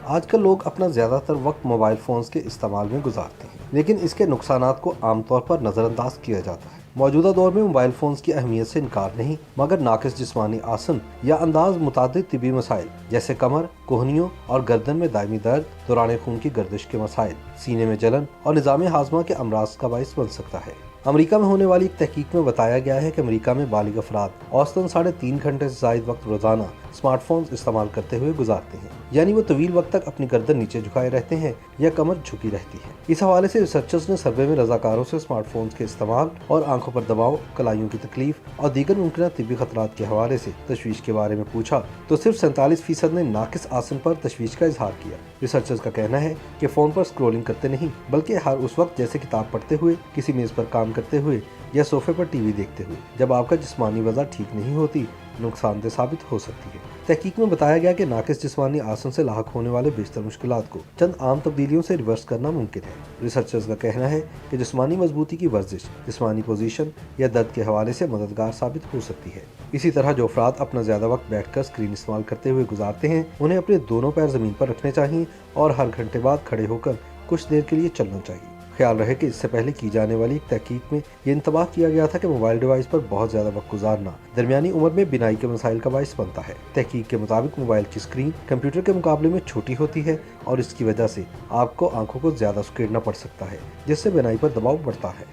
آج کل لوگ اپنا زیادہ تر وقت موبائل فونز کے استعمال میں گزارتے ہیں، لیکن اس کے نقصانات کو عام طور پر نظر انداز کیا جاتا ہے۔ موجودہ دور میں موبائل فونز کی اہمیت سے انکار نہیں، مگر ناقص جسمانی آسن یا انداز متعدد طبی مسائل جیسے کمر، کوہنیوں اور گردن میں دائمی درد، دوران خون کی گردش کے مسائل، سینے میں جلن اور نظام ہاضمہ کے امراض کا باعث بن سکتا ہے۔ امریکہ میں ہونے والی ایک تحقیق میں بتایا گیا ہے کہ امریکہ میں بالغ افراد اوسطاً 3.5 گھنٹے سے زائد وقت روزانہ اسمارٹ فونز استعمال کرتے ہوئے گزارتے ہیں، یعنی وہ طویل وقت تک اپنی گردن نیچے جھکائے رہتے ہیں یا کمر جھکی رہتی ہے۔ اس حوالے سے ریسرچرز نے سروے میں رضاکاروں سے اسمارٹ فونز کے استعمال اور آنکھوں پر دباؤ، کلائیوں کی تکلیف اور دیگر ممکنہ طبی خطرات کے حوالے سے تشویش کے بارے میں پوچھا تو صرف 47% نے ناقص آسن پر تشویش کا اظہار کیا۔ ریسرچرز کا کہنا ہے کہ فون پر اسکرولنگ کرتے نہیں، بلکہ ہر اس وقت جیسے کتاب پڑھتے ہوئے، کسی میز پر کام کرتے ہوئے یا صوفے پر ٹی وی دیکھتے ہوئے، جب آپ کا جسمانی وضع ٹھیک نہیں ہوتی، نقصان دہ ثابت ہو سکتی ہے۔ تحقیق میں بتایا گیا کہ ناقص جسمانی آسن سے لاحق ہونے والے بیشتر مشکلات کو چند عام تبدیلیوں سے ریورس کرنا ممکن ہے۔ ریسرچرز کا کہنا ہے کہ جسمانی مضبوطی کی ورزش جسمانی پوزیشن یا درد کے حوالے سے مددگار ثابت ہو سکتی ہے۔ اسی طرح جو افراد اپنا زیادہ وقت بیٹھ کر اسکرین استعمال کرتے ہوئے گزارتے ہیں، انہیں اپنے دونوں پیر زمین پر رکھنے چاہیے اور ہر گھنٹے بعد کھڑے ہو کر کچھ دیر کے لیے چلنا چاہیے۔ خیال رہے کہ اس سے پہلے کی جانے والی ایک تحقیق میں یہ انتباہ کیا گیا تھا کہ موبائل ڈیوائس پر بہت زیادہ وقت گزارنا درمیانی عمر میں بینائی کے مسائل کا باعث بنتا ہے۔ تحقیق کے مطابق موبائل کی اسکرین کمپیوٹر کے مقابلے میں چھوٹی ہوتی ہے اور اس کی وجہ سے آپ کو آنکھوں کو زیادہ سکیڑنا پڑ سکتا ہے، جس سے بینائی پر دباؤ بڑھتا ہے۔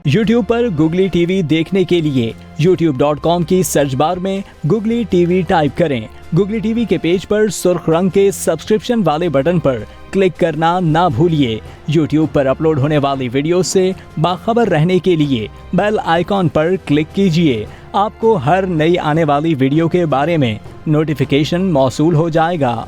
YouTube پر گوگلی ٹی وی دیکھنے کے لیے youtube.com کی سرچ بار میں گوگلی ٹی وی ٹائپ کریں۔ گوگلی ٹی وی کے پیج پر سرخ رنگ کے سبسکرپشن والے بٹن پر کلک کرنا نہ بھولیے۔ YouTube پر اپلوڈ ہونے والی ویڈیو سے باخبر رہنے کے لیے بیل آئیکن پر کلک کیجیے۔ آپ کو ہر نئی آنے والی ویڈیو کے بارے میں نوٹیفیکیشن موصول ہو جائے گا۔